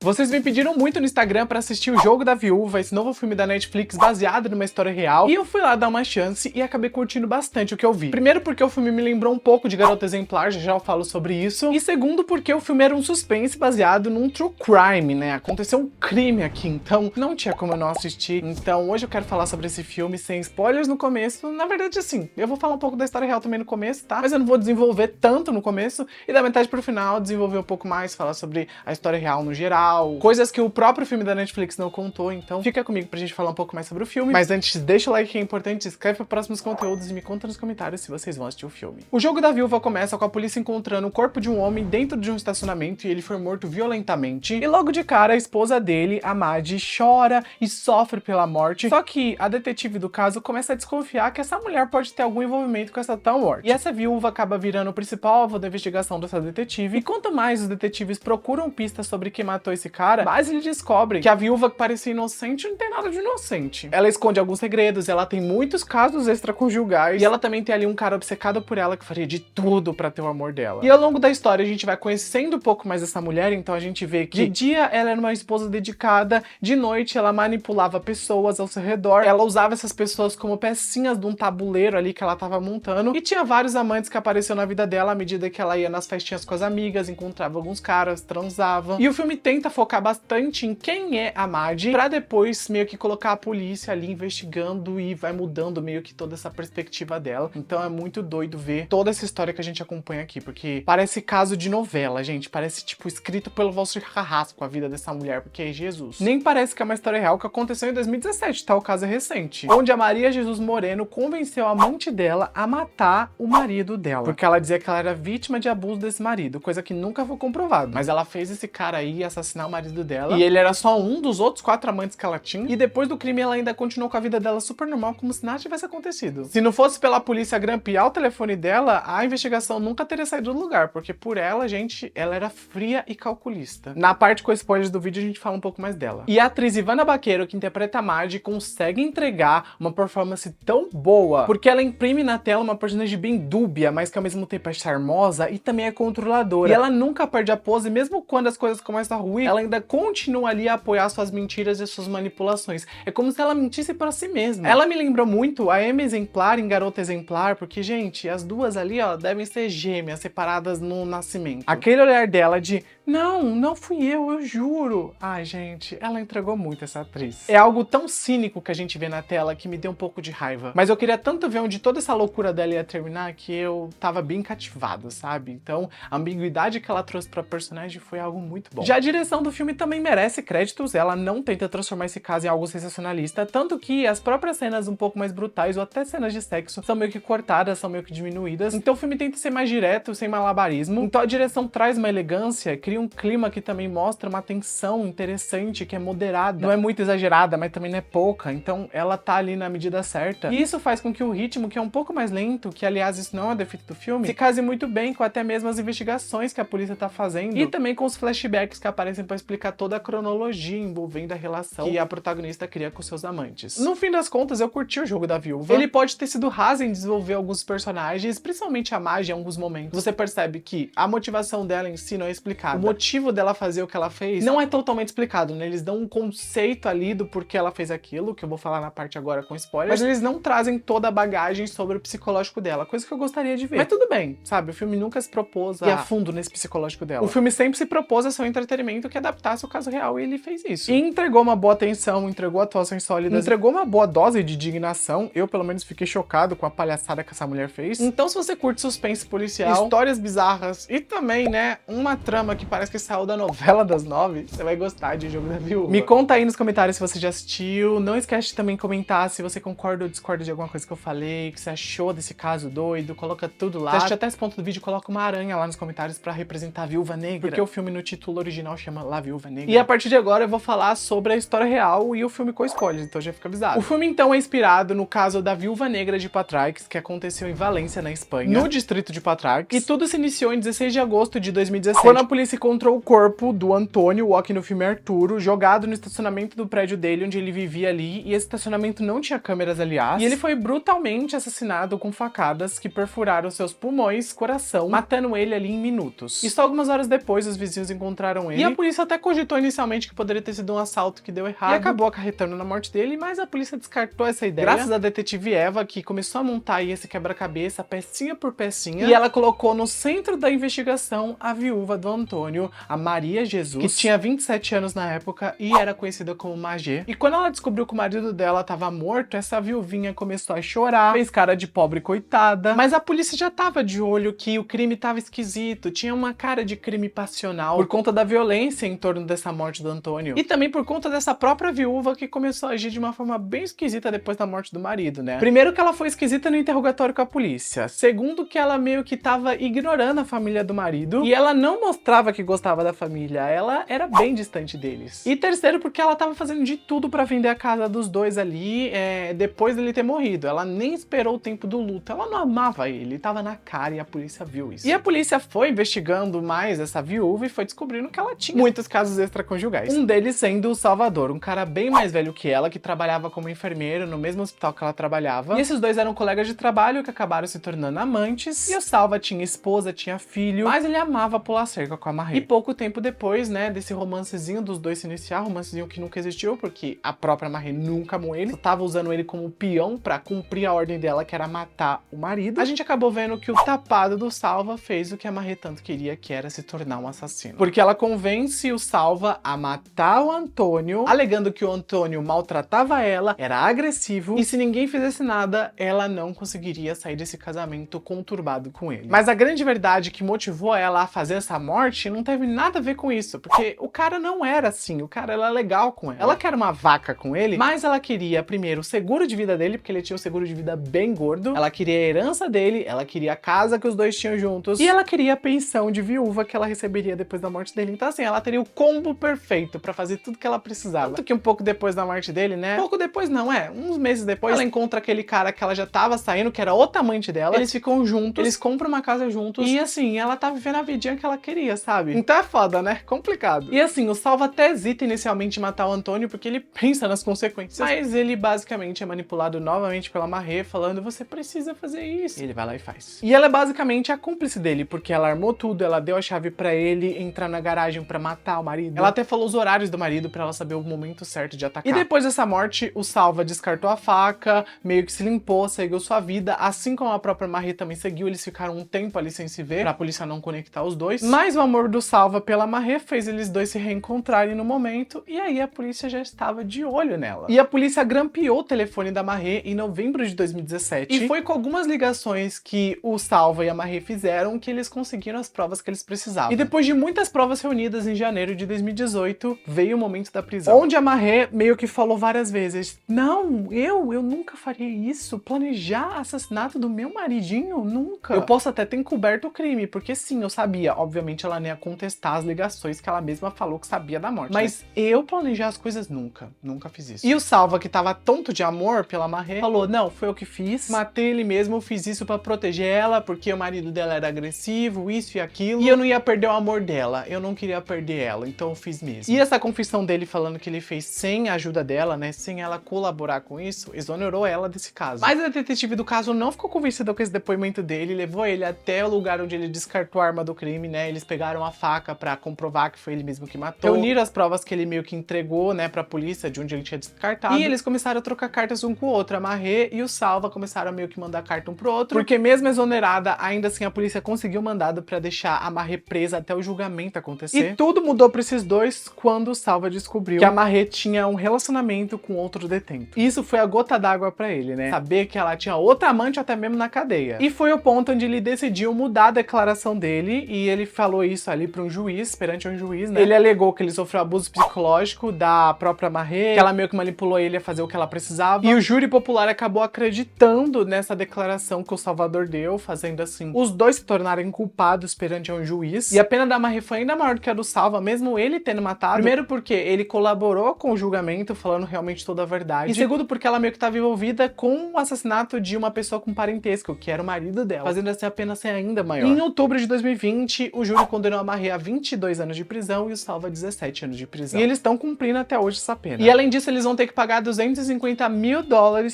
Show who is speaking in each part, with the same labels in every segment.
Speaker 1: Vocês me pediram muito no Instagram pra assistir O Jogo da Viúva, esse novo filme da Netflix baseado numa história real, e eu fui lá dar uma chance e acabei curtindo bastante o que eu vi. Primeiro porque o filme me lembrou um pouco de Garota Exemplar, já eu falo sobre isso, e segundo porque o filme era um suspense baseado num true crime, né? Aconteceu um crime aqui, então não tinha como eu não assistir. Então hoje eu quero falar sobre esse filme sem spoilers no começo. Na verdade, assim, eu vou falar um pouco da história real também no começo, tá? Mas eu não vou desenvolver tanto no começo, e da metade pro final desenvolver um pouco mais, falar sobre a história real no geral, coisas que o próprio filme da Netflix não contou, então fica comigo pra gente falar um pouco mais sobre o filme. Mas antes, deixa o like que é importante, se inscreve para próximos conteúdos e me conta nos comentários se vocês vão assistir o filme. O Jogo da Viúva começa com a polícia encontrando o corpo de um homem dentro de um estacionamento e ele foi morto violentamente. E logo de cara, a esposa dele, a Maddie, chora e sofre pela morte. Só que a detetive do caso começa a desconfiar que essa mulher pode ter algum envolvimento com essa tal morte. E essa viúva acaba virando o principal alvo da investigação dessa detetive. E quanto mais os detetives procuram pistas sobre quem matou esse cara, mas eles descobrem que a viúva que parecia inocente não tem nada de inocente. Ela esconde alguns segredos, ela tem muitos casos extraconjugais, e ela também tem ali um cara obcecado por ela que faria de tudo pra ter o amor dela. E ao longo da história a gente vai conhecendo um pouco mais essa mulher, então a gente vê que de dia ela era uma esposa dedicada, de noite ela manipulava pessoas ao seu redor, ela usava essas pessoas como pecinhas de um tabuleiro ali que ela tava montando, e tinha vários amantes que apareceram na vida dela à medida que ela ia nas festinhas com as amigas, encontrava alguns caras, transava. E o filme tenta focar bastante em quem é a Maddie, pra depois meio que colocar a polícia ali investigando e vai mudando meio que toda essa perspectiva dela. Então é muito doido ver toda essa história que a gente acompanha aqui, porque parece caso de novela, gente. Parece, tipo, escrito pelo Walter Carrasco a vida dessa mulher, porque é Jesus. Nem parece que é uma história real que aconteceu em 2017, tá? O caso é recente. Onde a Maria Jesus Moreno convenceu a amante dela a matar o marido dela, porque ela dizia que ela era vítima de abuso desse marido, coisa que nunca foi comprovado. Mas ela fez esse cara aí assassinar o marido dela, e ele era só um dos outros 4 amantes que ela tinha, e depois do crime ela ainda continuou com a vida dela super normal, como se nada tivesse acontecido. Se não fosse pela polícia grampear o telefone dela, a investigação nunca teria saído do lugar, porque por ela, gente, ela era fria e calculista. Na parte com spoilers do vídeo a gente fala um pouco mais dela. E a atriz Ivana Baquero, que interpreta a Maddie, consegue entregar uma performance tão boa, porque ela imprime na tela uma personagem bem dúbia, mas que ao mesmo tempo é charmosa e também é controladora. E ela nunca perde a pose, mesmo quando as coisas começam a ruir, ela ainda continua ali a apoiar suas mentiras e suas manipulações. É como se ela mentisse pra si mesma. Ela me lembrou muito a Emma Exemplar em Garota Exemplar, porque, gente, as duas ali, ó, devem ser gêmeas, separadas no nascimento. Aquele olhar dela de não fui eu juro. Ai, gente, ela entregou muito, essa atriz. É algo tão cínico que a gente vê na tela que me deu um pouco de raiva. Mas eu queria tanto ver onde toda essa loucura dela ia terminar que eu tava bem cativado, sabe? Então, a ambiguidade que ela trouxe pra personagem foi algo muito bom. Já a direção do filme também merece créditos, ela não tenta transformar esse caso em algo sensacionalista, tanto que as próprias cenas um pouco mais brutais ou até cenas de sexo são meio que cortadas, são meio que diminuídas. Então o filme tenta ser mais direto, sem malabarismo. Então a direção traz uma elegância, cria um clima que também mostra uma tensão interessante, que é moderada. Não é muito exagerada, mas também não é pouca. Então ela tá ali na medida certa. E isso faz com que o ritmo, que é um pouco mais lento, que aliás isso não é um defeito do filme, se case muito bem com até mesmo as investigações que a polícia tá fazendo. E também com os flashbacks que aparecem pra explicar toda a cronologia envolvendo a relação que a protagonista cria com seus amantes. No fim das contas, eu curti o Jogo da Viúva. Ele pode ter sido raso em desenvolver alguns personagens, principalmente a Maddie em alguns momentos. Você percebe que a motivação dela em si não é explicada. O motivo dela fazer o que ela fez não é totalmente explicado, né? Eles dão um conceito ali do porquê ela fez aquilo, que eu vou falar na parte agora com spoilers, mas eles não trazem toda a bagagem sobre o psicológico dela, coisa que eu gostaria de ver. Mas tudo bem, sabe? O filme nunca se propôs a ir a fundo nesse psicológico dela. O filme sempre se propôs a ser um entretenimento que adaptasse o caso real e ele fez isso. E entregou uma boa atenção, entregou atuações sólidas, entregou uma boa dose de indignação. Eu, pelo menos, fiquei chocado com a palhaçada que essa mulher fez. Então, se você curte suspense policial, histórias bizarras e também, né, uma trama que parece que saiu da novela das 9, você vai gostar de Jogo da Viúva. Me conta aí nos comentários se você já assistiu. Não esquece de também comentar se você concorda ou discorda de alguma coisa que eu falei, o que você achou desse caso doido. Coloca tudo lá. Se assistiu até esse ponto do vídeo, coloca uma aranha lá nos comentários pra representar a Viúva Negra, porque o filme no título original chama La Viúva Negra. E a partir de agora eu vou falar sobre a história real e o filme com spoilers, então já fica avisado. O filme então é inspirado no caso da Viúva Negra de Patraix, que aconteceu em Valência, na Espanha, no distrito de Patraix, e tudo se iniciou em 16 de agosto de 2017, quando a polícia encontrou o corpo do Antônio, o aqui no filme Arturo, jogado no estacionamento do prédio dele, onde ele vivia ali, e esse estacionamento não tinha câmeras, aliás, e ele foi brutalmente assassinado com facadas que perfuraram seus pulmões, coração, matando ele ali em minutos. E só algumas horas depois, os vizinhos encontraram ele, e a polícia polícia até cogitou inicialmente que poderia ter sido um assalto que deu errado e acabou acarretando na morte dele, mas a polícia descartou essa ideia. Graças à detetive Eva, que começou a montar aí esse quebra-cabeça, pecinha por pecinha, e ela colocou no centro da investigação a viúva do Antônio, a Maria Jesus, que tinha 27 anos na época e era conhecida como Magê. E quando ela descobriu que o marido dela estava morto, essa viuvinha começou a chorar, fez cara de pobre coitada, mas a polícia já tava de olho que o crime tava esquisito, tinha uma cara de crime passional por conta da violência em torno dessa morte do Antônio. E também por conta dessa própria viúva que começou a agir de uma forma bem esquisita depois da morte do marido, né? Primeiro que ela foi esquisita no interrogatório com a polícia. Segundo que ela meio que tava ignorando a família do marido e ela não mostrava que gostava da família, ela era bem distante deles. E terceiro porque ela tava fazendo de tudo pra vender a casa dos dois ali depois dele ter morrido. Ela nem esperou o tempo do luto, ela não amava ele tava na cara e a polícia viu isso. E a polícia foi investigando mais essa viúva e foi descobrindo que ela tinha muitos casos extraconjugais. Um deles sendo o Salvador, um cara bem mais velho que ela, que trabalhava como enfermeiro no mesmo hospital que ela trabalhava. E esses dois eram colegas de trabalho que acabaram se tornando amantes. E o Salva tinha esposa, tinha filho, mas ele amava pular cerca com a Marrê. E pouco tempo depois, né, desse romancezinho dos dois se iniciar, romancezinho que nunca existiu, porque a própria Marrê nunca amou ele, só tava usando ele como peão pra cumprir a ordem dela, que era matar o marido. A gente acabou vendo que o tapado do Salva fez o que a Marrê tanto queria, que era se tornar um assassino. Porque ela convence o Salva a matar o Antônio, alegando que o Antônio maltratava ela, era agressivo, e se ninguém fizesse nada, ela não conseguiria sair desse casamento conturbado com ele. Mas a grande verdade que motivou ela a fazer essa morte não teve nada a ver com isso, porque o cara não era assim, o cara era legal com ela. Ela quer uma vaca com ele, mas ela queria primeiro o seguro de vida dele, porque ele tinha um seguro de vida bem gordo, ela queria a herança dele, ela queria a casa que os dois tinham juntos, e ela queria a pensão de viúva que ela receberia depois da morte dele. Então assim, ela teria o combo perfeito pra fazer tudo que ela precisava. Tanto que um pouco depois da morte dele, né? Pouco depois não, uns meses depois, ela encontra aquele cara que ela já tava saindo, que era outro amante dela, eles ficam juntos, eles compram uma casa juntos, e assim, ela tá vivendo a vidinha que ela queria, sabe? Então é foda, né? Complicado. E assim, o Salva até hesita inicialmente em matar o Antônio, porque ele pensa nas consequências, mas ele basicamente é manipulado novamente pela Marrê, falando, você precisa fazer isso. E ele vai lá e faz. E ela é basicamente a cúmplice dele, porque ela armou tudo, ela deu a chave pra ele entrar na garagem pra matar o marido. Ela até falou os horários do marido pra ela saber o momento certo de atacar. E depois dessa morte, o Salva descartou a faca, meio que se limpou, seguiu sua vida, assim como a própria Marrê também seguiu, eles ficaram um tempo ali sem se ver, pra polícia não conectar os dois. Mas o amor do Salva pela Marrê fez eles dois se reencontrarem no momento, e aí a polícia já estava de olho nela. E a polícia grampeou o telefone da Marrê em novembro de 2017, e foi com algumas ligações que o Salva e a Marrê fizeram que eles conseguiram as provas que eles precisavam. E depois de muitas provas reunidas em janeiro de 2018, veio o momento da prisão, onde a Marrê meio que falou várias vezes, não, eu nunca faria isso, planejar assassinato do meu maridinho, nunca. Eu posso até ter encoberto o crime, porque sim, eu sabia, obviamente ela nem ia contestar as ligações que ela mesma falou que sabia da morte, mas eu planejar as coisas nunca fiz isso. E o Salva, que tava tonto de amor pela Marrê, falou, não, foi eu que fiz, matei ele mesmo, fiz isso pra proteger ela, porque o marido dela era agressivo, isso e aquilo, e eu não ia perder o amor dela, eu não queria perder ela, então eu fiz mesmo. E essa confissão dele falando que ele fez sem a ajuda dela, né, sem ela colaborar com isso, exonerou ela desse caso. Mas a detetive do caso não ficou convencida com esse depoimento dele, levou ele até o lugar onde ele descartou a arma do crime, né, eles pegaram a faca pra comprovar que foi ele mesmo que matou, reuniram as provas que ele meio que entregou, né, pra polícia de onde ele tinha descartado, e eles começaram a trocar cartas um com o outro, a Marrê e o Salva começaram a meio que mandar carta um pro outro, porque mesmo exonerada, ainda assim a polícia conseguiu mandado pra deixar a Marrê presa até o julgamento acontecer. E tudo mudou pra esses dois quando o Salva descobriu que a Marrê tinha um relacionamento com outro detento. E isso foi a gota d'água pra ele, né? Saber que ela tinha outra amante até mesmo na cadeia. E foi o ponto onde ele decidiu mudar a declaração dele, e ele falou isso ali pra um juiz, perante um juiz, né? Ele alegou que ele sofreu abuso psicológico da própria Marrê, que ela meio que manipulou ele a fazer o que ela precisava. E o júri popular acabou acreditando nessa declaração que o Salvador deu, fazendo assim os dois se tornarem culpados perante um juiz. E a pena da Marrê foi ainda maior do que a do Salva, mesmo ele tendo matado. Primeiro porque ele colaborou com o julgamento, falando realmente toda a verdade. E segundo porque ela meio que estava envolvida com o assassinato de uma pessoa com parentesco, que era o marido dela, fazendo assim a pena ser ainda maior. Em outubro de 2020, o júri condenou a Marrê a 22 anos de prisão e o Salva a 17 anos de prisão. E eles estão cumprindo até hoje essa pena. E além disso, eles vão ter que pagar $250 mil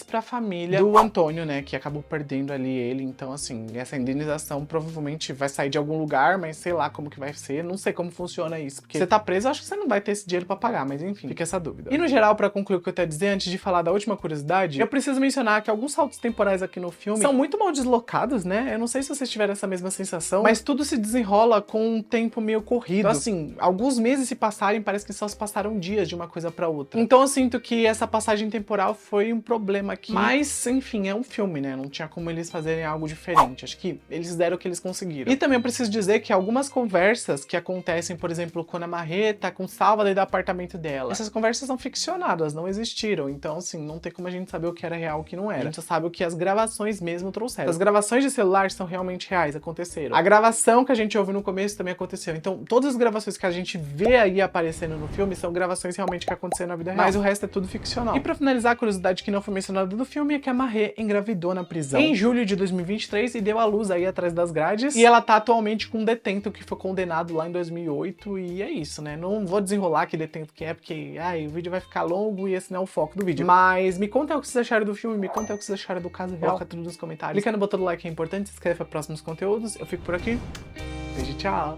Speaker 1: pra família do Antônio, né, que acabou perdendo ali ele. Então, assim, essa indenização provavelmente vai sair de algum lugar, mas sei lá como que vai ser, não sei como funciona isso. Porque você tá preso, eu acho que você não vai ter esse dinheiro pra pagar, mas enfim, fica essa dúvida. E no geral, pra concluir o que eu tenho a dizer, antes de falar da última curiosidade, eu preciso mencionar que alguns saltos temporais aqui no filme são muito mal deslocados, né? Eu não sei se vocês tiveram essa mesma sensação, mas tudo se desenrola com um tempo meio corrido. Então, assim, alguns meses se passarem, parece que só se passaram dias de uma coisa pra outra. Então eu sinto que essa passagem temporal foi um problema aqui. Mas, enfim, é um filme, né? Não tinha como eles fazerem algo diferente. Acho que eles deram o que eles conseguiram. E também eu preciso dizer que algumas conversas que acontecem, por exemplo, quando a Marrê tá com Salva dentro do apartamento dela, essas conversas são ficcionadas, não existiram. Então, assim, não tem como a gente saber o que era real e o que não era. A gente só sabe o que as gravações mesmo trouxeram. As gravações de celular são realmente reais, aconteceram. A gravação que a gente ouve no começo também aconteceu. Então, todas as gravações que a gente vê aí aparecendo no filme são gravações realmente que aconteceram na vida real. Mas o resto é tudo ficcional. E pra finalizar, a curiosidade que não foi mencionada do filme é que a Marrê engravidou na prisão em julho de 2023 e deu à luz aí atrás das grades. E ela tá atualmente com um detento que foi condenado lá em 2008 e é isso, né? Não vou desenrolar que detento que é, porque o vídeo vai ficar longo e esse não é o foco do vídeo. Mas me conta o que vocês acharam do filme, me conta o que vocês acharam do caso real, coloca tudo nos comentários. Clica no botão do like, é importante, se inscreve para próximos conteúdos. Eu fico por aqui. Beijo, tchau!